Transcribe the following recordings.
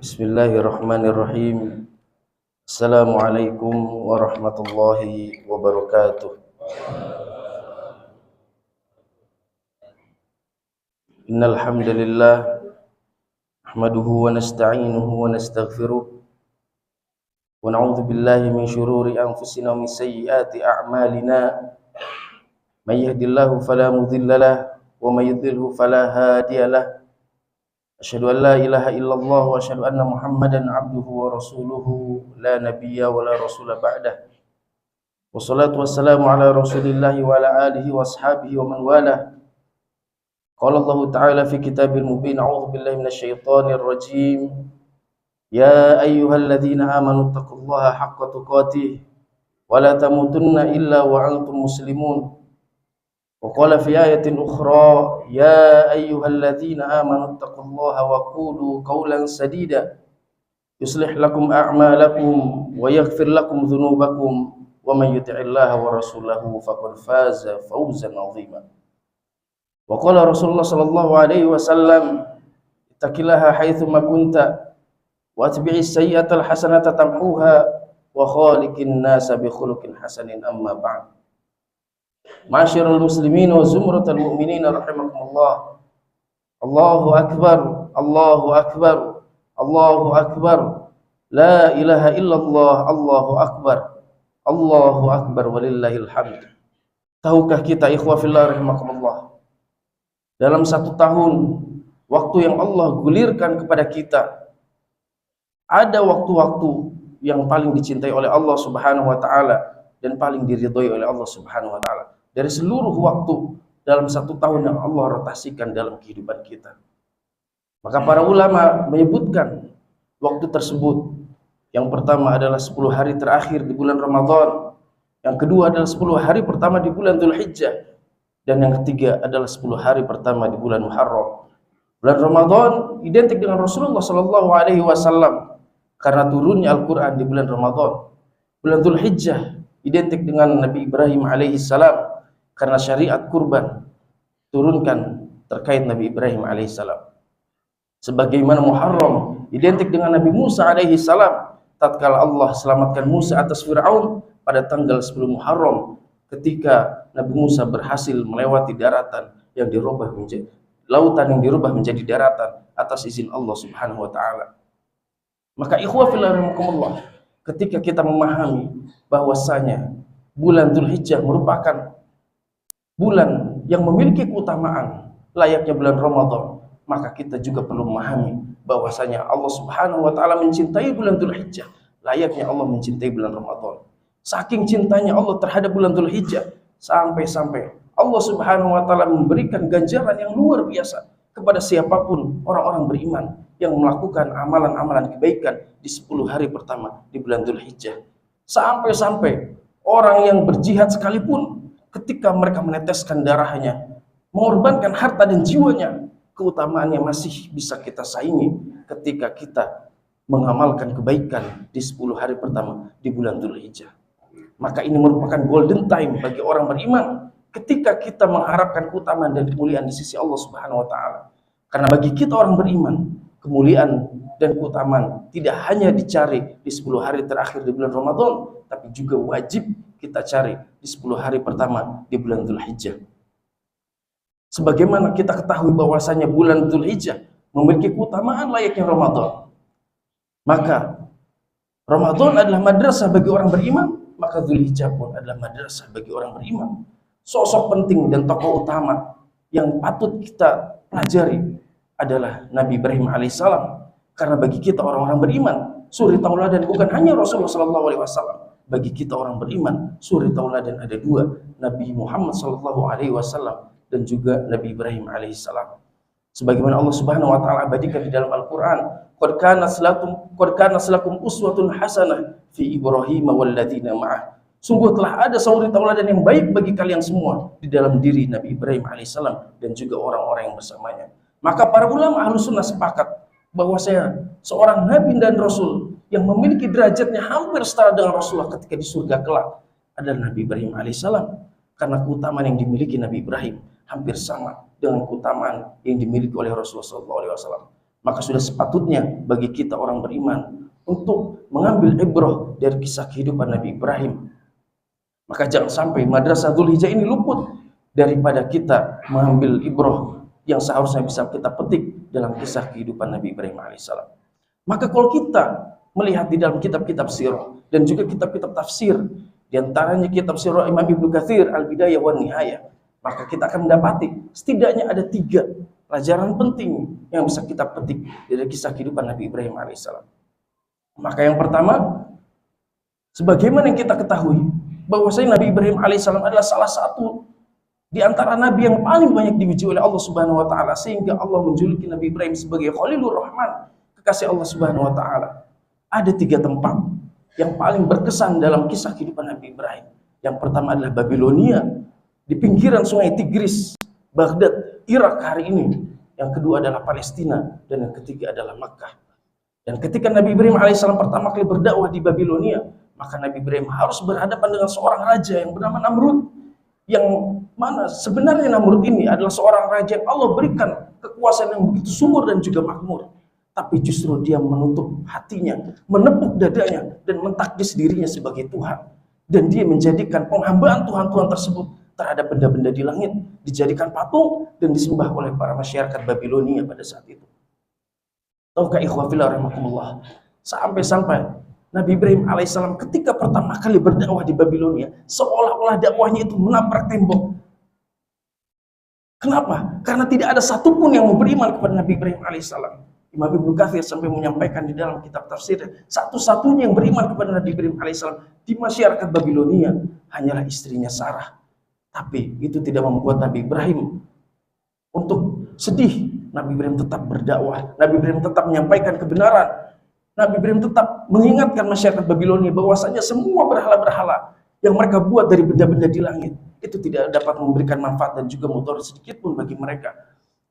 Bismillahirrahmanirrahim. Assalamualaikum warahmatullahi wabarakatuh. Innal hamdalillah nahmaduhu wa nasta'inuhu wa nastaghfiruh wa na'udzu billahi min shururi anfusina wa min sayyiati a'malina. May yahdihillahu fala mudilla lahu wa may yudlilhu fala hadiya lahu. Asyhadu an la ilaha illallah wa asyhadu anna Muhammadan abduhu wa rasuluhu la nabiyya wa la rasula ba'dah. Wassalatu wassalamu ala Rasulillahi wa ala alihi wa ashabihi wa man walah. Qala Allah Ta'ala fi kitabil mubin, a'udzu billahi minasyaitonir rajim. Ya ayyuhalladzina amanu taqullaha haqqa tuqatih wa la tamutunna illa wa antum muslimun. وقال في آية أخرى يا أيها الذين آمنوا اتقوا الله وقولوا قولا سديدا يصلح لكم أعمالكم ويغفر لكم ذنوبكم ومن يطع الله ورسوله فقد فاز فوزا عظيما. وقال رسول الله صلى الله عليه وسلم اتق الله حيثما كنت واتبع السيئة الحسنة تمحوها وخالق الناس بخلق حسن. أما بعد. Ma'asyiral muslimin wa zumratal mu'minin rahimakumullah. Allahu akbar, Allahu akbar, Allahu akbar. La ilaha illallah, Allahu akbar. Allahu akbar walillahil hamd. Tahukah kita ikhwah fillah rahimakumullah, dalam 1 tahun waktu yang Allah gulirkan kepada kita, ada waktu-waktu yang paling dicintai oleh Allah Subhanahu wa taala dan paling diridhoi oleh Allah Subhanahu wa taala. Dari seluruh waktu dalam 1 tahun yang Allah rotasikan dalam kehidupan kita. Maka para ulama menyebutkan waktu tersebut. Yang pertama adalah 10 hari terakhir di bulan Ramadan. Yang kedua adalah 10 hari pertama di bulan Dzulhijjah. Dan yang ketiga adalah 10 hari pertama di bulan Muharram. Bulan Ramadan identik dengan Rasulullah SAW karena turunnya Al-Quran di bulan Ramadan. Bulan Dzulhijjah identik dengan Nabi Ibrahim alaihissalam karena syariat kurban turunkan terkait Nabi Ibrahim alaihissalam. Sebagaimana Muharram identik dengan Nabi Musa alaihissalam tatkala Allah selamatkan Musa atas Fir'aun pada tanggal 10 Muharram ketika Nabi Musa berhasil melewati daratan yang dirubah menjadi lautan yang dirubah menjadi daratan atas izin Allah Subhanahu wa taala. Maka ikhwah fillah rahimakumullah, ketika kita memahami bahwasanya bulan Dzulhijjah merupakan bulan yang memiliki keutamaan layaknya bulan Ramadan, maka kita juga perlu memahami bahwasanya Allah Subhanahu wa taala mencintai bulan Dzulhijjah layaknya Allah mencintai bulan Ramadan. Saking cintanya Allah terhadap bulan Dzulhijjah sampai-sampai Allah Subhanahu wa taala memberikan ganjaran yang luar biasa kepada siapapun orang-orang beriman yang melakukan amalan-amalan kebaikan di 10 hari pertama di bulan Dzulhijjah. Sampai-sampai orang yang berjihad sekalipun ketika mereka meneteskan darahnya, mengorbankan harta dan jiwanya, keutamaannya masih bisa kita saingi ketika kita mengamalkan kebaikan di 10 hari pertama di bulan Dzulhijjah. Maka ini merupakan golden time bagi orang beriman ketika kita mengharapkan keutamaan dan kemuliaan di sisi Allah Subhanahu wa taala. Karena bagi kita orang beriman, kemuliaan dan keutamaan tidak hanya dicari di 10 hari terakhir di bulan Ramadan, tapi juga wajib kita cari di 10 hari pertama di bulan Dzulhijjah. Sebagaimana kita ketahui bahwasanya bulan Dzulhijjah memiliki keutamaan layaknya Ramadan. Maka Ramadan adalah madrasah bagi orang beriman, maka Dzulhijjah pun adalah madrasah bagi orang beriman. Sosok penting dan tokoh utama yang patut kita pelajari adalah Nabi Ibrahim alaihissalam. Karena bagi kita orang-orang beriman, suri tauladan bukan hanya Rasulullah SAW. Bagi kita orang beriman, suri tauladan ada 2, Nabi Muhammad SAW dan juga Nabi Ibrahim alaihissalam. Sebagaimana Allah Subhanahu wa taala abadikan di dalam Al-Qur'an, qad kana lakum uswatun hasanah fi Ibrahim walladzina ma'ah. Sungguh telah ada suri tauladan yang baik bagi kalian semua di dalam diri Nabi Ibrahim alaihissalam dan juga orang-orang yang bersamanya. Maka para ulama Ahlus Sunnah sepakat bahwasanya seorang nabi dan rasul yang memiliki derajatnya hampir setara dengan Rasulullah ketika di surga kelak adalah Nabi Ibrahim alaihissalam, karena keutamaan yang dimiliki Nabi Ibrahim hampir sama dengan keutamaan yang dimiliki oleh Rasulullah SAW. Maka sudah sepatutnya bagi kita orang beriman untuk mengambil ibrah dari kisah kehidupan Nabi Ibrahim. Maka jangan sampai Madrasah Dzulhijjah ini luput daripada kita mengambil ibrah yang seharusnya bisa kita petik dalam kisah kehidupan Nabi Ibrahim alaihissalam. Maka kalau kita melihat di dalam kitab-kitab sirah dan juga kitab-kitab tafsir, di antaranya kitab sirah Imam Ibnu Katsir Al-Bidayah wan Nihayah, maka kita akan mendapati setidaknya ada 3 pelajaran penting yang bisa kita petik dari kisah kehidupan Nabi Ibrahim alaihissalam. Maka yang pertama, sebagaimana yang kita ketahui bahwasanya Nabi Ibrahim alaihissalam adalah salah satu di antara nabi yang paling banyak diuji oleh Allah Subhanahu wa taala, sehingga Allah menjuluki Nabi Ibrahim sebagai Khalilur Rahman, kekasih Allah Subhanahu wa taala. Ada 3 tempat yang paling berkesan dalam kisah kehidupan Nabi Ibrahim. Yang pertama adalah Babilonia di pinggiran Sungai Tigris, Baghdad, Irak hari ini. Yang kedua adalah Palestina, dan yang ketiga adalah Makkah. Dan ketika Nabi Ibrahim alaihissalam pertama kali berdakwah di Babilonia, maka Nabi Ibrahim harus berhadapan dengan seorang raja yang bernama Namrud, yang mana sebenarnya Namrud ini adalah seorang raja yang Allah berikan kekuasaan yang begitu subur dan juga makmur, tapi justru dia menutup hatinya, menepuk dadanya, dan mentakdis dirinya sebagai Tuhan. Dan dia menjadikan penghambaan Tuhan-Tuhan tersebut terhadap benda-benda di langit dijadikan patung dan disembah oleh para masyarakat Babilonia pada saat itu. Tahukah ikhwah fillah rahimakumullah, sampai-sampai Nabi Ibrahim alaihissalam ketika pertama kali berdakwah di Babilonia, seolah-olah dakwahnya itu menabrak tembok. Kenapa? Karena tidak ada satupun yang mau beriman kepada Nabi Ibrahim alaihissalam. Imam Ibnu Katsir sampai menyampaikan di dalam kitab tafsirnya, satu-satunya yang beriman kepada Nabi Ibrahim alaihissalam di masyarakat Babilonia hanyalah istrinya Sarah. Tapi itu tidak membuat Nabi Ibrahim untuk sedih. Nabi Ibrahim tetap berdakwah, Nabi Ibrahim tetap menyampaikan kebenaran, Nabi Ibrahim tetap mengingatkan masyarakat Babilonia bahwasanya semua berhala-berhala yang mereka buat dari benda-benda di langit itu tidak dapat memberikan manfaat dan juga mudarat sedikit pun bagi mereka.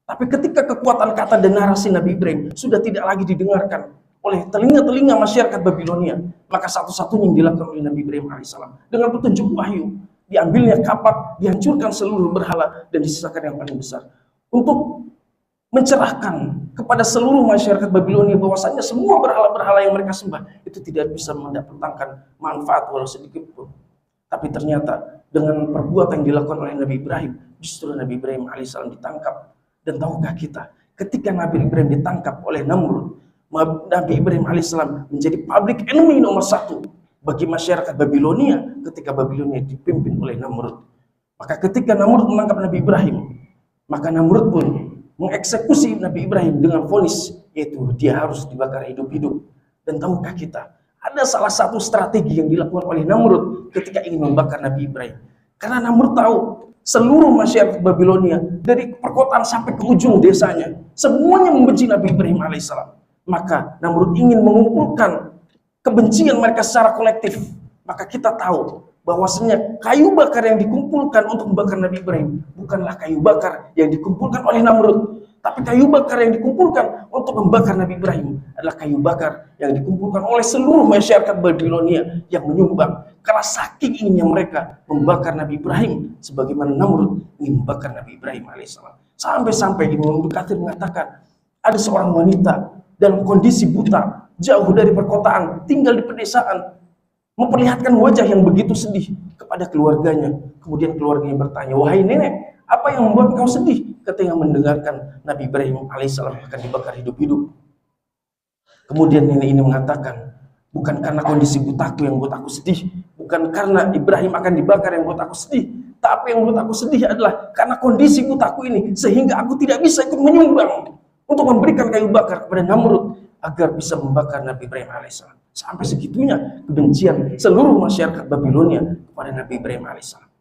Tapi ketika kekuatan kata dan narasi Nabi Ibrahim sudah tidak lagi didengarkan oleh telinga-telinga masyarakat Babilonia, maka satu-satunya yang dilakukan oleh Nabi Ibrahim alaihissalam dengan petunjuk wahyu, diambilnya kapak, dihancurkan seluruh berhala dan disisakan yang paling besar, untuk mencerahkan kepada seluruh masyarakat Babilonia bahwasanya semua berhala-berhala yang mereka sembah itu tidak bisa mendapatkan manfaat walau sedikit pun. Tapi ternyata dengan perbuatan yang dilakukan oleh Nabi Ibrahim, justru Nabi Ibrahim alaihissalam ditangkap. Dan tahukah kita, ketika Nabi Ibrahim ditangkap oleh Namrud, Nabi Ibrahim alaihissalam menjadi public enemy nomor 1 bagi masyarakat Babilonia ketika Babilonia dipimpin oleh Namrud. Maka ketika Namrud menangkap Nabi Ibrahim, maka Namrud pun mengeksekusi Nabi Ibrahim dengan vonis, yaitu dia harus dibakar hidup-hidup. Dan tahukah kita, ada salah satu strategi yang dilakukan oleh Namrud ketika ingin membakar Nabi Ibrahim. Karena Namrud tahu seluruh masyarakat Babilonia dari perkotaan sampai ke ujung desanya semuanya membenci Nabi Ibrahim alaihissalam. Maka Namrud ingin mengumpulkan kebencian mereka secara kolektif. Maka kita tahu bahwasanya kayu bakar yang dikumpulkan untuk membakar Nabi Ibrahim bukanlah kayu bakar yang dikumpulkan oleh Namrud, tapi kayu bakar yang dikumpulkan untuk membakar Nabi Ibrahim adalah kayu bakar yang dikumpulkan oleh seluruh masyarakat Babilonia yang menyumbang. Karena saking inginnya mereka membakar Nabi Ibrahim sebagaimana Namrud ingin membakar Nabi Ibrahim alaihissalam. Sampai-sampai Imam Ibnu Katsir mengatakan ada seorang wanita dalam kondisi buta, jauh dari perkotaan, tinggal di pedesaan, memperlihatkan wajah yang begitu sedih kepada keluarganya. Kemudian keluarganya bertanya, "Wahai nenek, apa yang membuat engkau sedih?" Ketika mendengarkan Nabi Ibrahim alaihissalam akan dibakar hidup-hidup. Kemudian nenek ini mengatakan, "Bukan karena kondisi butaku yang buat aku sedih, bukan karena Ibrahim akan dibakar yang buat aku sedih, tapi yang buat aku sedih adalah karena kondisi butaku ini, sehingga aku tidak bisa ikut menyumbang untuk memberikan kayu bakar kepada Namrud agar bisa membakar Nabi Ibrahim alaihissalam." Sampai segitunya kebencian seluruh masyarakat Babilonia kepada Nabi Ibrahim alaihissalam.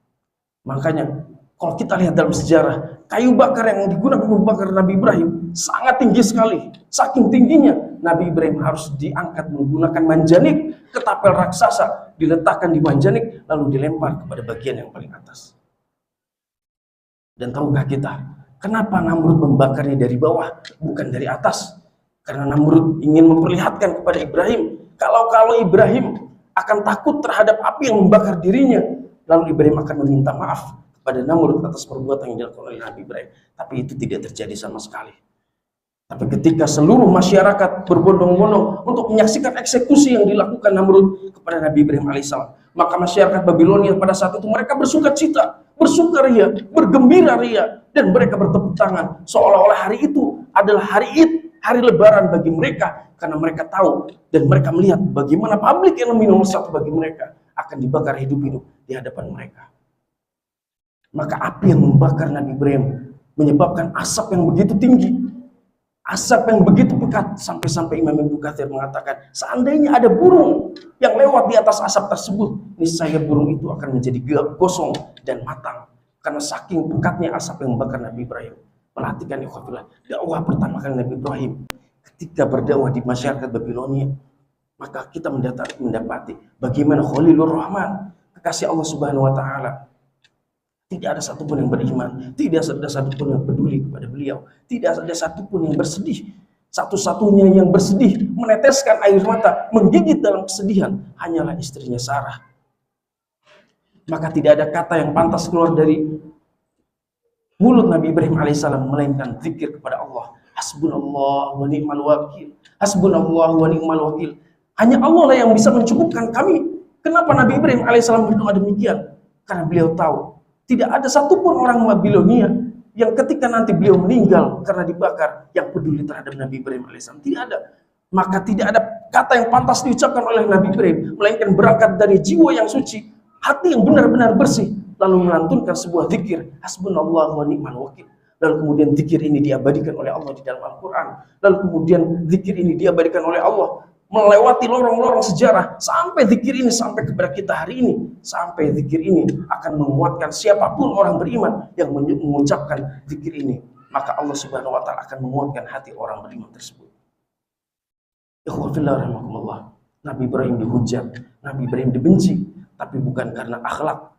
Makanya kalau kita lihat dalam sejarah, kayu bakar yang digunakan membakar Nabi Ibrahim sangat tinggi sekali. Saking tingginya, Nabi Ibrahim harus diangkat menggunakan manjanik, ketapel raksasa, diletakkan di manjanik, lalu dilempar kepada bagian yang paling atas. Dan tahukah kita, kenapa Namrud membakarnya dari bawah, bukan dari atas? Karena Namrud ingin memperlihatkan kepada Ibrahim, kalau Ibrahim akan takut terhadap api yang membakar dirinya, lalu Ibrahim akan meminta maaf kepada Namrud atas perbuatan yang dilakukan oleh Nabi Ibrahim. Tapi itu tidak terjadi sama sekali. Tapi ketika seluruh masyarakat berbondong-bondong untuk menyaksikan eksekusi yang dilakukan Namrud kepada Nabi Ibrahim alaihissalam, maka masyarakat Babilonia pada saat itu mereka bersuka cita, bersukaria, bergembira ria, dan mereka bertepuk tangan seolah-olah hari itu adalah hari Id, hari Lebaran bagi mereka, karena mereka tahu dan mereka melihat bagaimana public enemy nomor satu bagi mereka akan dibakar hidup-hidup di hadapan mereka. Maka api yang membakar Nabi Ibrahim menyebabkan asap yang begitu tinggi, asap yang begitu pekat, sampai-sampai Imam Ibnu Katsir mengatakan seandainya ada burung yang lewat di atas asap tersebut, niscaya burung itu akan menjadi gosong dan matang karena saking pekatnya asap yang membakar Nabi Ibrahim. Perhatikan ikhwafillah, dakwah pertama kali Nabi Ibrahim ketika berdakwah di masyarakat Babilonia, maka kita mendapati bagaimana Khalilur Rahman, kekasih Allah Subhanahu wa taala, tidak ada satupun yang beriman, tidak ada satupun yang peduli kepada beliau, tidak ada satupun yang bersedih. Satu-satunya yang bersedih, meneteskan air mata, menggigit dalam kesedihan, hanyalah istrinya Sarah. Maka tidak ada kata yang pantas keluar dari mulut Nabi Ibrahim alaihissalam melainkan zikir kepada Allah. Hasbunallah wa ni'mal wakil. Hasbunallah wa ni'mal wakil. Hanya Allah lah yang bisa mencukupkan kami. Kenapa Nabi Ibrahim alaihissalam berdoa demikian? Karena beliau tahu tidak ada satupun orang Babilonia yang ketika nanti beliau meninggal karena dibakar yang peduli terhadap Nabi Ibrahim alaihissalam. Tidak ada. Maka tidak ada kata yang pantas diucapkan oleh Nabi Ibrahim melainkan berangkat dari jiwa yang suci, hati yang benar-benar bersih, lalu melantunkan sebuah zikir, hasbunallah wa ni'mal wakil. Lalu kemudian zikir ini diabadikan oleh Allah di dalam Al-Quran. Lalu kemudian zikir ini diabadikan oleh Allah melewati lorong-lorong sejarah sampai zikir ini sampai kepada kita hari ini, sampai zikir ini akan menguatkan siapapun orang beriman yang mengucapkan zikir ini, maka Allah Subhanahu wa taala akan menguatkan hati orang beriman tersebut. Ikhwafillah rahimakumullah, Nabi Ibrahim dihujat, Nabi Ibrahim dibenci, tapi bukan karena akhlak,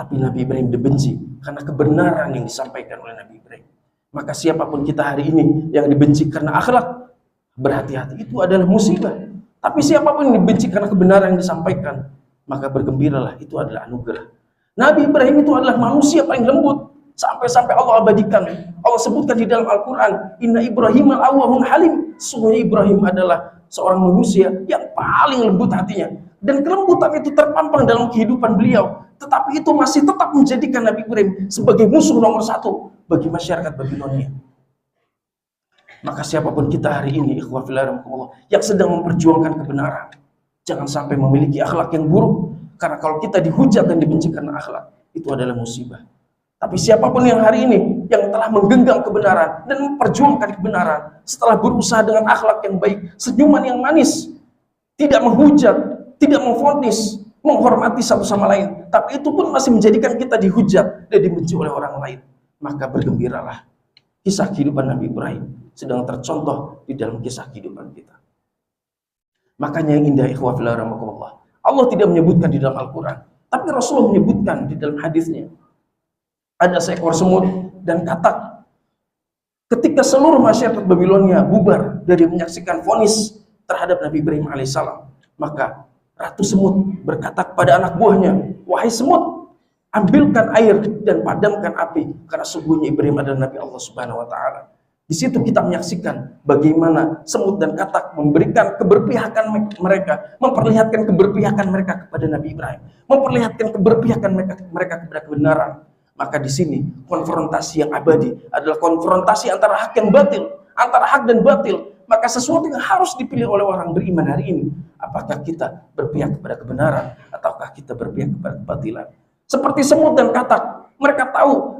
tapi Nabi Ibrahim dibenci karena kebenaran yang disampaikan oleh Nabi Ibrahim. Maka siapapun kita hari ini yang dibenci karena akhlak, berhati-hati, itu adalah musibah. Tapi siapapun yang dibenci karena kebenaran yang disampaikan, maka bergembiralah, itu adalah anugerah. Nabi Ibrahim itu adalah manusia paling lembut, sampai-sampai Allah abadikan, Allah sebutkan di dalam Al-Quran, Inna Ibrahim al-awwahun halim. Sungguh Ibrahim adalah seorang manusia yang paling lembut hatinya, dan kelembutan itu terpampang dalam kehidupan beliau. Tetapi itu masih tetap menjadikan Nabi Ibrahim sebagai musuh nomor satu bagi masyarakat Babilonia. Maka siapapun kita hari ini, ikhwah fillah rahimakumullah, yang sedang memperjuangkan kebenaran, jangan sampai memiliki akhlak yang buruk. Karena kalau kita dihujat dan dibenci karena akhlak, itu adalah musibah. Tapi siapapun yang hari ini yang telah menggenggam kebenaran dan memperjuangkan kebenaran, setelah berusaha dengan akhlak yang baik, senyuman yang manis, tidak menghujat, tidak memvonis, menghormati satu sama lain, tapi itu pun masih menjadikan kita dihujat dan dibenci oleh orang lain, maka bergembiralah. Kisah kehidupan Nabi Ibrahim sedang tercontoh di dalam kisah kehidupan kita. Makanya yang indah, ikhwah fillah rahimakumullah, Allah tidak menyebutkan di dalam Al-Quran, tapi Rasulullah menyebutkan di dalam hadisnya. Ada seekor semut dan katak. Ketika seluruh masyarakat Babilonia bubar dari menyaksikan vonis terhadap Nabi Ibrahim alaihissalam, maka Ratu Semut berkata kepada anak buahnya, wahai semut, ambilkan air dan padamkan api, karena sungguhnya Ibrahim adalah Nabi Allah Subhanahu wa taala. Di situ kita menyaksikan bagaimana semut dan katak memberikan keberpihakan mereka, memperlihatkan keberpihakan mereka kepada Nabi Ibrahim, memperlihatkan keberpihakan mereka kepada kebenaran. Maka di sini konfrontasi yang abadi adalah konfrontasi antara hak dan batil, antara hak dan batil. Maka sesuatu yang harus dipilih oleh orang beriman hari ini, apakah kita berpihak kepada kebenaran ataukah kita berpihak kepada kebatilan. Seperti semut dan katak, mereka tahu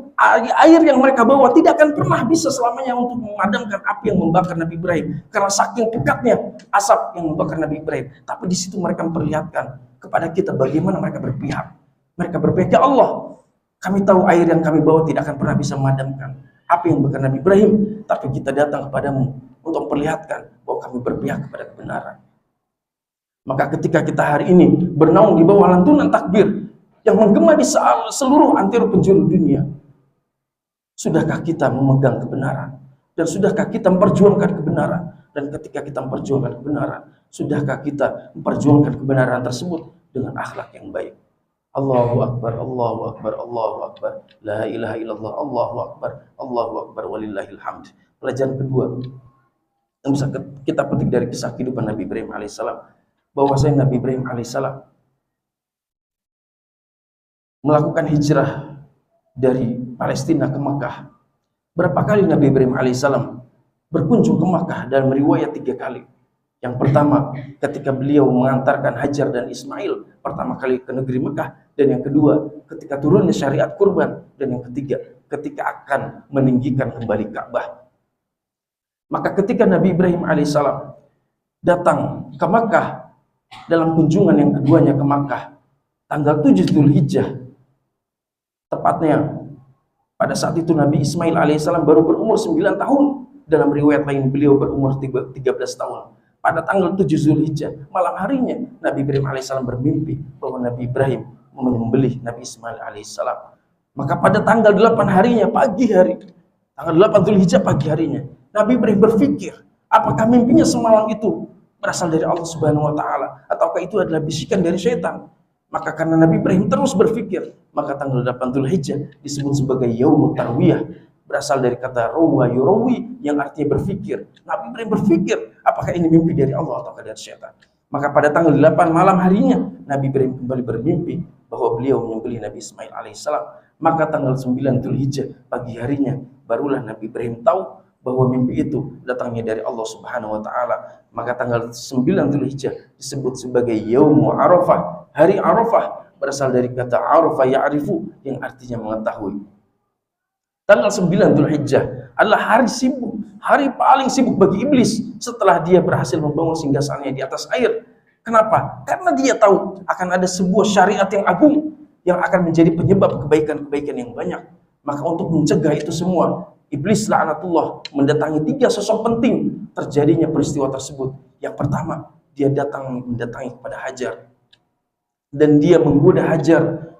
air yang mereka bawa tidak akan pernah bisa selamanya untuk memadamkan api yang membakar Nabi Ibrahim, karena saking pekatnya asap yang membakar Nabi Ibrahim. Tapi di situ mereka memperlihatkan kepada kita bagaimana mereka berpihak. Mereka berpihak, ya Allah, kami tahu air yang kami bawa tidak akan pernah bisa memadamkan api yang membakar Nabi Ibrahim, tapi kita datang kepadamu untuk memperlihatkan bahwa kami berpihak kepada kebenaran. Maka ketika kita hari ini bernaung di bawah lantunan takbir yang menggema di seluruh antero penjuru dunia, sudahkah kita memegang kebenaran? Dan sudahkah kita memperjuangkan kebenaran? Dan ketika kita memperjuangkan kebenaran, sudahkah kita memperjuangkan kebenaran tersebut dengan akhlak yang baik? Allahu Akbar, Allahu Akbar, Allahu Akbar, la ilaha illallah, Allahu Akbar, walillahil hamd. Pelajaran kedua, yang bisa kita petik dari kisah kehidupan Nabi Ibrahim alaihissalam, bahwasanya Nabi Ibrahim alaihissalam melakukan hijrah dari Palestina ke Makkah. Berapa kali Nabi Ibrahim alaihissalam berkunjung ke Makkah? Dalam riwayat 3 kali. Yang pertama ketika beliau mengantarkan Hajar dan Ismail pertama kali ke negeri Mekah, dan yang kedua ketika turunnya syariat kurban, dan yang ketiga ketika akan meninggikan kembali Ka'bah. Maka ketika Nabi Ibrahim alaihissalam datang ke Makkah, dalam kunjungan yang keduanya ke Makkah tanggal 7 Dzulhijjah, tepatnya pada saat itu Nabi Ismail alaihissalam baru berumur 9 tahun. Dalam riwayat lain beliau berumur 13 tahun. Pada tanggal 7 Dzulhijjah, malam harinya, Nabi Ibrahim alaihissalam bermimpi bahwa Nabi Ibrahim menyembelih Nabi Ismail alaihissalam. Maka pada tanggal 8 harinya, pagi hari, tanggal 8 Dzulhijjah pagi harinya, Nabi Ibrahim berpikir, apakah mimpinya semalam itu berasal dari Allah Subhanahu wa taala ataukah itu adalah bisikan dari syaitan? Maka karena Nabi Ibrahim terus berpikir, maka tanggal 8 Dzulhijjah disebut sebagai Yaumut Tarwiyah, berasal dari kata rawa yurawi yang artinya berpikir. Nabi Ibrahim berpikir, apakah ini mimpi dari Allah atau dari syaitan? Maka pada tanggal 8 malam harinya, Nabi Ibrahim kembali bermimpi bahwa beliau menyembelih Nabi Ismail alaihissalam. Maka tanggal 9 Dzulhijjah pagi harinya, barulah Nabi Ibrahim tahu bahwa mimpi itu datangnya dari Allah Subhanahu wa taala. Maka tanggal 9 Dzulhijjah disebut sebagai Yaumu Arafah, hari Arafah, berasal dari kata Arafa ya'rifu yang artinya mengetahui. Tanggal 9 Dzulhijjah adalah hari sibuk, hari paling sibuk bagi iblis setelah dia berhasil membangun singgasananya di atas air. Kenapa? Karena dia tahu akan ada sebuah syariat yang agung yang akan menjadi penyebab kebaikan-kebaikan yang banyak. Maka untuk mencegah itu semua, iblis laknatullah mendatangi 3 sosok penting terjadinya peristiwa tersebut. Yang pertama, dia mendatangi kepada Hajar, dan dia menggoda Hajar,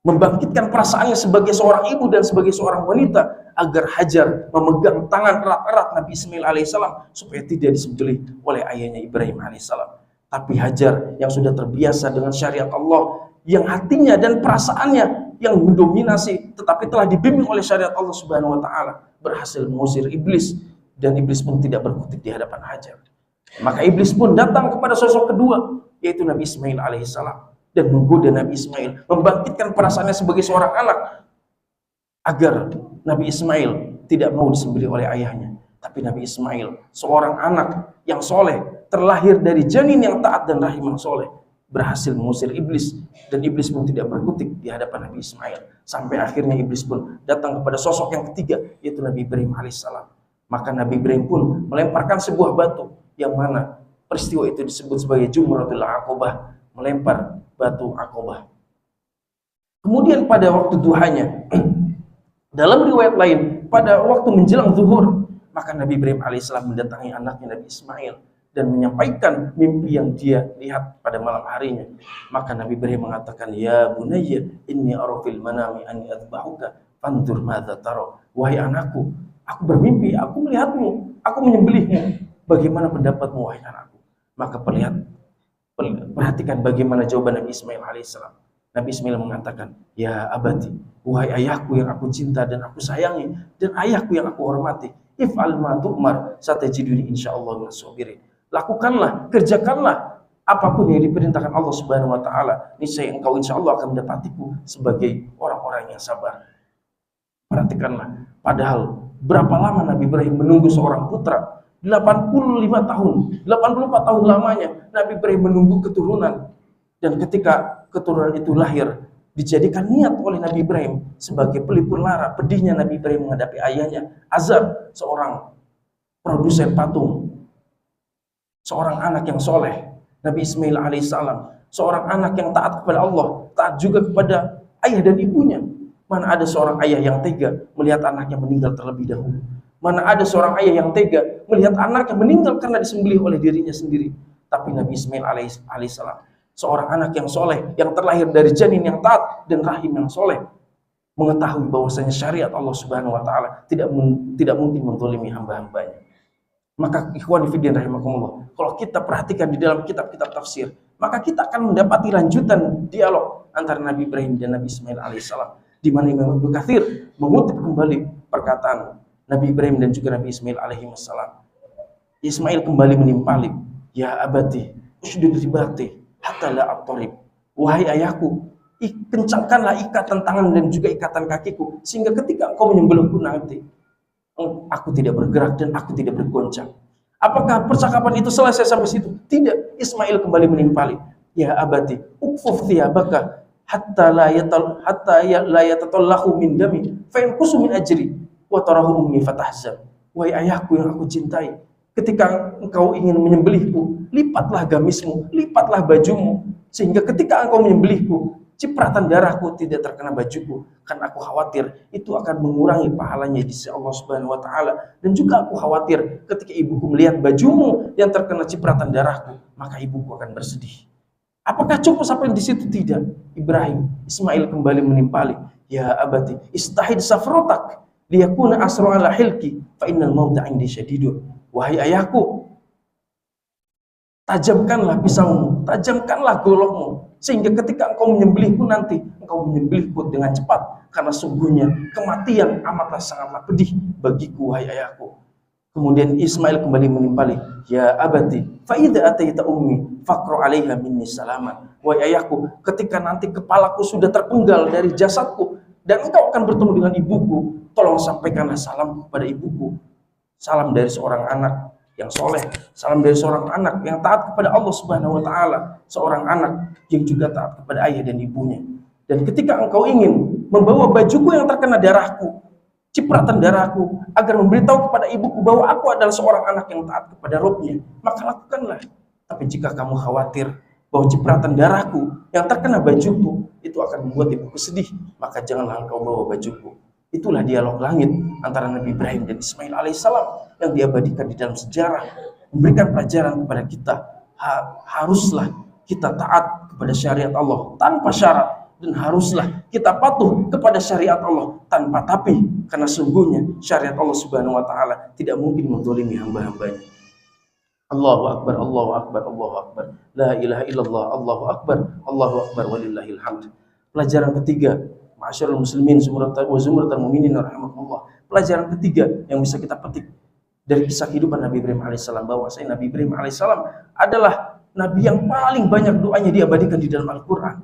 membangkitkan perasaannya sebagai seorang ibu dan sebagai seorang wanita agar Hajar memegang tangan erat-erat Nabi Ismail alaihissalam supaya tidak disembelih oleh ayahnya Ibrahim alaihissalam. Tapi Hajar yang sudah terbiasa dengan syariat Allah, yang hatinya dan perasaannya yang mendominasi, tetapi telah dibimbing oleh syariat Allah Subhanahu wa taala, berhasil mengusir iblis, dan iblis pun tidak berkutik di hadapan Hajar. Maka iblis pun datang kepada sosok kedua, yaitu Nabi Ismail alaihissalam, dan menggoda Nabi Ismail, membangkitkan perasaannya sebagai seorang anak agar Nabi Ismail tidak mau disembelih oleh ayahnya. Tapi Nabi Ismail, seorang anak yang soleh, terlahir dari janin yang taat dan rahim yang soleh, berhasil mengusir iblis, dan iblis pun tidak berkutik di hadapan Nabi Ismail. Sampai akhirnya iblis pun datang kepada sosok yang ketiga, yaitu Nabi Ibrahim alaihissalam. Maka Nabi Ibrahim pun melemparkan sebuah batu, yang mana peristiwa itu disebut sebagai Jumratul Aqobah, melempar batu Aqobah. Kemudian pada waktu duhanya, dalam riwayat lain, pada waktu menjelang zuhur, maka Nabi Ibrahim alaihissalam mendatangi anaknya Nabi Ismail dan menyampaikan mimpi yang dia lihat pada malam harinya. Maka Nabi Ibrahim mengatakan, ya bunayya inni ara fil manami an adbahuka fanzur madza tara. Wahai anakku, aku bermimpi, aku melihatmu, aku menyembelihmu. Bagaimana pendapatmu wahai anakku? Maka perhatikan bagaimana jawaban Nabi Ismail alaihissalam. Nabi Ismail mengatakan, ya abati, wahai ayahku yang aku cinta dan aku sayangi, dan ayahku yang aku hormati, if'al ma tu'mar satajiduni insyaallah minas sabirin. Lakukanlah, kerjakanlah apapun yang diperintahkan Allah Subhanahu wa taala, niscaya engkau insyaallah akan mendapatiku sebagai orang-orang yang sabar. Perhatikanlah, padahal berapa lama Nabi Ibrahim menunggu seorang putra? 85 tahun, 84 tahun lamanya Nabi Ibrahim menunggu keturunan. Dan ketika keturunan itu lahir, dijadikan niat oleh Nabi Ibrahim sebagai pelipur lara pedihnya Nabi Ibrahim menghadapi ayahnya Azar, seorang produsen patung, seorang anak yang soleh. Nabi Ismail alaihissalam, seorang anak yang taat kepada Allah, taat juga kepada ayah dan ibunya. Mana ada seorang ayah yang tega melihat anaknya meninggal terlebih dahulu? Mana ada seorang ayah yang tega melihat anaknya meninggal karena disembelih oleh dirinya sendiri? Tapi Nabi Ismail alaihissalam, seorang anak yang soleh, yang terlahir dari janin yang taat dan rahim yang soleh, mengetahui bahwasanya syariat Allah Subhanahu wa taala tidak mungkin menzalimi hamba-hambanya. Maka ikhwan fillah rahimakumullah, kalau kita perhatikan di dalam kitab-kitab tafsir, maka kita akan mendapati lanjutan dialog antara Nabi Ibrahim dan Nabi Ismail alaihissalam, di mana Imam Ibnu Katsir mengutip kembali perkataan Nabi Ibrahim dan juga Nabi Ismail alaihissalam. Ismail kembali menimpali, ya abati ushdud ribati hatta la attarib. Wahai ayahku, kencangkanlah ikatan tangan dan juga ikatan kakiku, sehingga ketika engkau menyembelihku nanti, aku tidak bergerak dan aku tidak bergoncang. Apakah percakapan itu selesai sampai situ? Tidak. Ismail kembali menimpali, ya abati ukfuf thiyabaka hatta la yatatallahu min dami fa yanqusu min ajri wa tarahu ummi fatahzan. Wahai ayahku yang aku cintai, ketika engkau ingin menyembelihku, lipatlah gamismu, lipatlah bajumu, sehingga ketika engkau menyembelihku, cipratan darahku tidak terkena bajuku, karena aku khawatir itu akan mengurangi pahalanya di sisi Allah Subhanahu wa taala. Dan juga aku khawatir ketika ibuku melihat bajumu yang terkena cipratan darahku, maka ibuku akan bersedih. Apakah cukup sampai di situ? Tidak. Ismail kembali menimpali, ya abati istahid safrotak liyakuna asra ala hilki fa innal mauta indi syadidun. Wahai ayahku, tajamkanlah pisaumu, tajamkanlah golokmu, sehingga ketika engkau menyembelihku nanti, engkau menyembelihku dengan cepat, karena sungguhnya kematian amatlah sangatlah pedih bagiku, wahai ayahku. Kemudian Ismail kembali menimpali, ya abati fa idza ataita ummi faqra 'alaiha minni salaman. Wahai ayahku, ketika nanti kepalaku sudah terpenggal dari jasadku dan engkau akan bertemu dengan ibuku, tolong sampaikanlah salam kepada ibuku. Salam dari seorang anak yang soleh, salam dari seorang anak yang taat kepada Allah Subhanahu wa taala, seorang anak yang juga taat kepada ayah dan ibunya. Dan ketika engkau ingin membawa bajuku yang terkena darahku, cipratan darahku, agar memberitahu kepada ibuku bahwa aku adalah seorang anak yang taat kepada Rabb-nya, maka lakukanlah. Tapi jika kamu khawatir bahwa cipratan darahku yang terkena bajuku itu akan membuat ibuku sedih, maka janganlah engkau bawa bajuku. Itulah dialog langit antara Nabi Ibrahim dan Ismail alaihissalam yang diabadikan di dalam sejarah, memberikan pelajaran kepada kita. Haruslah kita taat kepada syariat Allah tanpa syarat, dan haruslah kita patuh kepada syariat Allah tanpa tapi, karena sungguhnya syariat Allah Subhanahu wa taala tidak mungkin menzalimi hamba-hambanya. Allahu akbar, Allahu akbar, Allahu akbar. La ilaha illallah, Allahu akbar walillahil hamd. Pelajaran ketiga, ma'asyiral muslimin wa zumratal mu'minin rahimakumullah. Pelajaran ketiga yang bisa kita petik dari kisah kehidupan Nabi Ibrahim alaihissalam, bahwa Nabi Ibrahim alaihissalam adalah nabi yang paling banyak doanya diabadikan di dalam Al-Qur'an.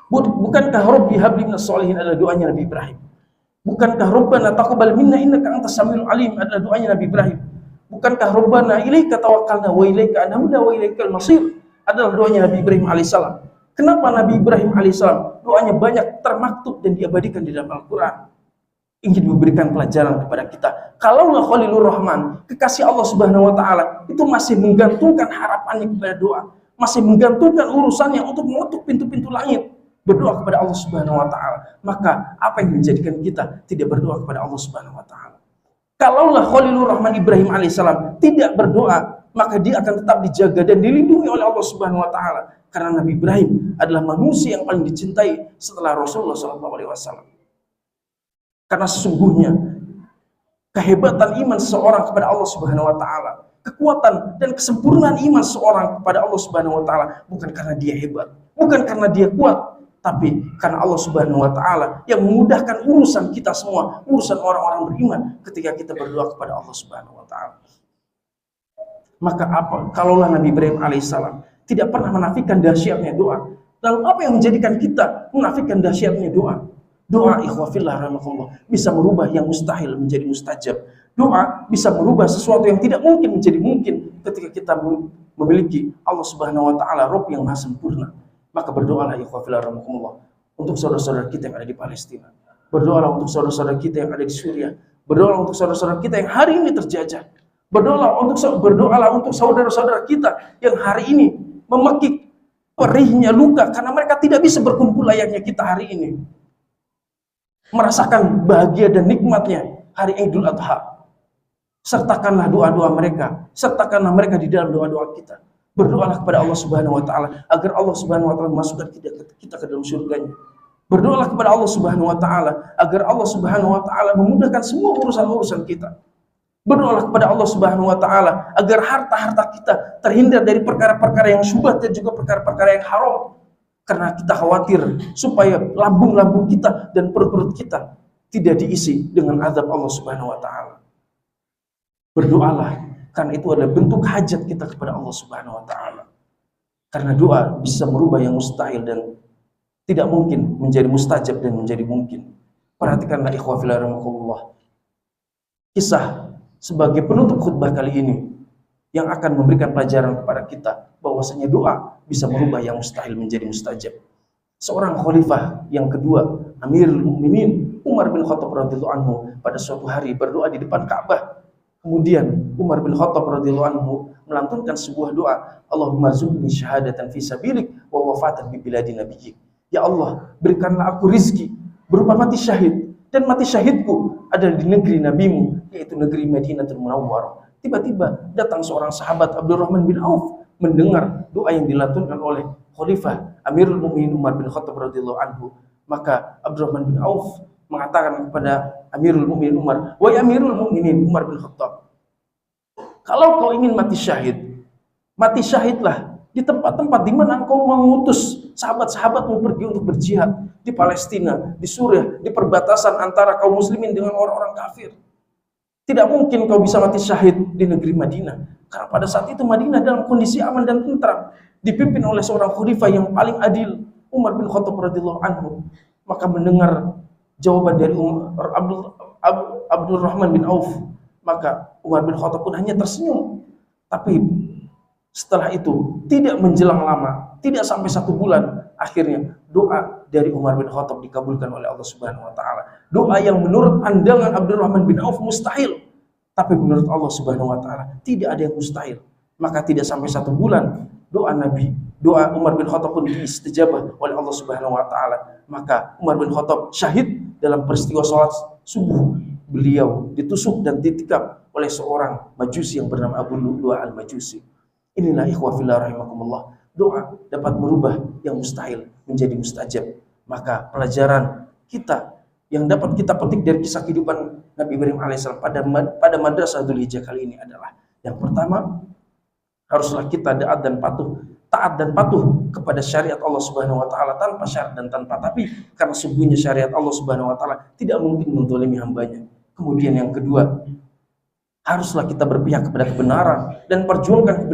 Bukankah Rabbi habli minas sholihin adalah doanya Nabi Ibrahim? Bukankah Rabbana taqabbal minna innaka antas samiul alim adalah doanya Nabi Ibrahim? Bukankah Rabbana ilaika tawakkalna wa ilaika anabna wa ilaikal masir adalah doanya Nabi Ibrahim alaihissalam? Kenapa Nabi Ibrahim alaihissalam doanya banyak termaktub dan diabadikan di dalam Al-Quran? Ingin memberikan pelajaran kepada kita. Kalaulah Khalilur Rahman, kekasih Allah Subhanahu wa taala, itu masih menggantungkan harapannya kepada doa, masih menggantungkan urusannya untuk mengetuk pintu-pintu langit, berdoa kepada Allah Subhanahu wa taala, maka apa yang menjadikan kita tidak berdoa kepada Allah Subhanahu wa taala? Kalaulah Khalilur Rahman Ibrahim alaihissalam tidak berdoa, maka dia akan tetap dijaga dan dilindungi oleh Allah Subhanahu wa taala, karena Nabi Ibrahim adalah manusia yang paling dicintai setelah Rasulullah SAW. Karena sesungguhnya kehebatan iman seseorang kepada Allah Subhanahu wa taala, kekuatan dan kesempurnaan iman seseorang kepada Allah Subhanahu wa taala bukan karena dia hebat, bukan karena dia kuat, tapi karena Allah Subhanahu wa taala yang memudahkan urusan kita semua, urusan orang-orang beriman ketika kita berdoa kepada Allah Subhanahu wa taala. Maka apa kalaulah Nabi Ibrahim alaihissalam tidak pernah menafikan dahsyatnya doa, lalu apa yang menjadikan kita menafikan dahsyatnya doa? Doa, ikhwafillah rahmatullah, bisa merubah yang mustahil menjadi mustajab. Doa bisa merubah sesuatu yang tidak mungkin menjadi mungkin ketika kita memiliki Allah Subhanahu wa taala, Rabb yang maha sempurna. Maka berdoalah ikhwafillah rahmatullah untuk saudara-saudara kita yang ada di Palestina. Berdoalah untuk saudara-saudara kita yang ada di Suriah. Berdoalah untuk saudara-saudara kita yang hari ini terjajah. Berdoalah untuk saudara-saudara kita yang hari ini memekik perihnya luka karena mereka tidak bisa berkumpul layaknya kita hari ini, merasakan bahagia dan nikmatnya hari Idul Adha. Sertakanlah doa-doa mereka, sertakanlah mereka di dalam doa-doa kita. Berdoalah kepada Allah Subhanahu wa taala agar Allah Subhanahu wa taala memasukkan kita ke dalam surganya. Berdoalah kepada Allah Subhanahu wa taala agar Allah Subhanahu wa taala memudahkan semua urusan-urusan kita. Berdoalah kepada Allah Subhanahu wa taala agar harta-harta kita terhindar dari perkara-perkara yang syubhat dan juga perkara-perkara yang haram. Karena kita khawatir supaya lambung-lambung kita dan perut-perut kita tidak diisi dengan azab Allah Subhanahu wa taala. Berdoalah Karena itu adalah bentuk hajat kita kepada Allah Subhanahu wa taala. Karena doa bisa merubah yang mustahil dan tidak mungkin menjadi mustajab dan menjadi mungkin. Perhatikanlah ikhwah fillah rahimakumullah. Kisah sebagai penutup khutbah kali ini yang akan memberikan pelajaran kepada kita bahwasanya doa bisa merubah yang mustahil menjadi mustajab. Seorang khalifah yang kedua, Amirul Mukminin Umar bin Khattab radhiyallahu anhu pada suatu hari berdoa di depan Ka'bah. Kemudian Umar bin Khattab radhiyallahu anhu melantunkan sebuah doa, Allahumma zubni syahadatan fi sabilik wa wafatan bi biladi nabiyyik. Ya Allah, berikanlah aku rizki berupa mati syahid, dan mati syahidku adalah di negeri nabimu, yaitu negeri Madinatul Munawwarah. Tiba-tiba datang seorang sahabat Abdurrahman bin Auf mendengar doa yang dilantunkan oleh Khalifah Amirul Mukminin Umar bin Khattab radhiyallahu anhu. Maka Abdurrahman bin Auf mengatakan kepada Amirul Mukminin Umar, "Wahai Amirul Mukminin Umar bin Khattab, kalau kau ingin mati syahidlah di tempat-tempat di mana engkau mengutus sahabat-sahabatmu pergi untuk berjihad, di Palestina, di Suriah, di perbatasan antara kaum muslimin dengan orang-orang kafir. Tidak mungkin kau bisa mati syahid di negeri Madinah, karena pada saat itu Madinah dalam kondisi aman dan tentram, dipimpin oleh seorang khalifah yang paling adil, Umar bin Khattab radhiyallahu anhu." Maka mendengar jawaban dari Abdurrahman bin Auf, maka Umar bin Khattab pun hanya tersenyum. Tapi setelah itu tidak menjelang lama, tidak sampai 1 bulan, akhirnya doa dari Umar bin Khattab dikabulkan oleh Allah Subhanahu wa taala. Doa yang menurut pandangan Abdurrahman bin Auf mustahil, tapi menurut Allah Subhanahu wa taala tidak ada yang mustahil. Maka tidak sampai 1 bulan, doa Umar bin Khattab pun diistijabah oleh Allah Subhanahu wa taala. Maka Umar bin Khattab syahid dalam peristiwa sholat subuh. Beliau ditusuk dan ditikam oleh seorang majusi yang bernama Abu Lu'lu'ah al-Majusi. Inilah ikhwah fillah rahimakumullah, doa dapat merubah yang mustahil menjadi mustajab. Maka pelajaran kita yang dapat kita petik dari kisah kehidupan Nabi Ibrahim alaihissalam pada madrasah Dzulhijjah kali ini adalah, yang pertama, haruslah kita taat dan patuh kepada syariat Allah Subhanahu wa taala tanpa syarat dan tanpa tapi, karena sesungguhnya syariat Allah Subhanahu wa taala tidak mungkin menzalimi hambanya. Kemudian yang kedua, haruslah kita berpihak kepada kebenaran dan perjuangkan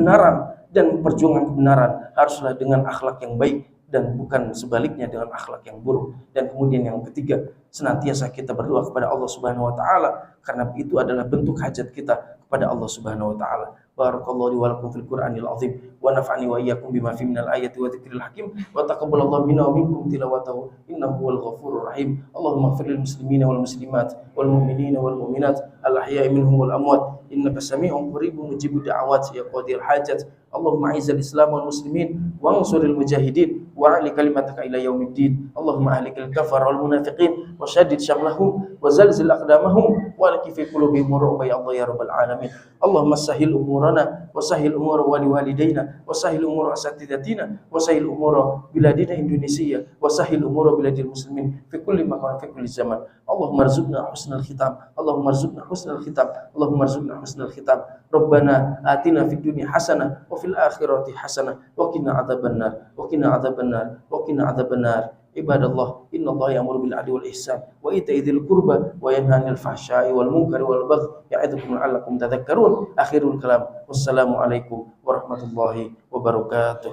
kebenaran haruslah dengan akhlak yang baik dan bukan sebaliknya dengan akhlak yang buruk. Dan kemudian yang ketiga, senantiasa kita berdoa kepada Allah Subhanahu wa taala, karena itu adalah bentuk hajat kita kepada Allah Subhanahu wa taala. Barakallahu li wa lakum fil Qur'anil azim wa nafa'ani wa iyyakum bima fihi minal ayati wa dzikril hakim wa taqabbalallahu minna wa minkum tilawatahu innahu huwal ghafurur rahim. Allahumma ighfir lil muslimina wal muslimat wal mu'minina wal mu'minat al ahya'i minhum wal amwat innaka sami'un qaribun mujibud da'awat ya qadir hajat. Allahumma a'izzal islam wal muslimin wa ansuril mujahidin wa ali kalimataka ila yaumiddin. Allahumma ahlikal kafara wal munafiqin wa shaddid syamlahum wa zalzil aqdamahum wa laki fi qulubihim ru'ba ya Allah ya rabbal alamin. Allahumma sahhil umurana wa sahhil umura walidaina wa sahhil umura asatidatina wa sahhil umura biladina Indonesia wa sahhil umura biladil muslimin fi kulli makan fi kulli zaman. Allahumma arzuqna husnal khitam, Allahumma arzuqna husnal khitam, Allahumma arzuqna husnal khitam. Rabbana atina fid dunya hasanah wa fil akhirati hasanah wa qina adzabannar wa qina adzabannar wa qina adzabannar. Ibadallah, innallaha ya'muru bil 'adli wal ihsan wa ita'i dzil qurba wa yanha 'anil fahsya'i wal munkari wal baghi ya'idzukum la'allakum tadhakkarun. Akhirul kalam, wassalamu alaikum warahmatullahi wabarakatuh.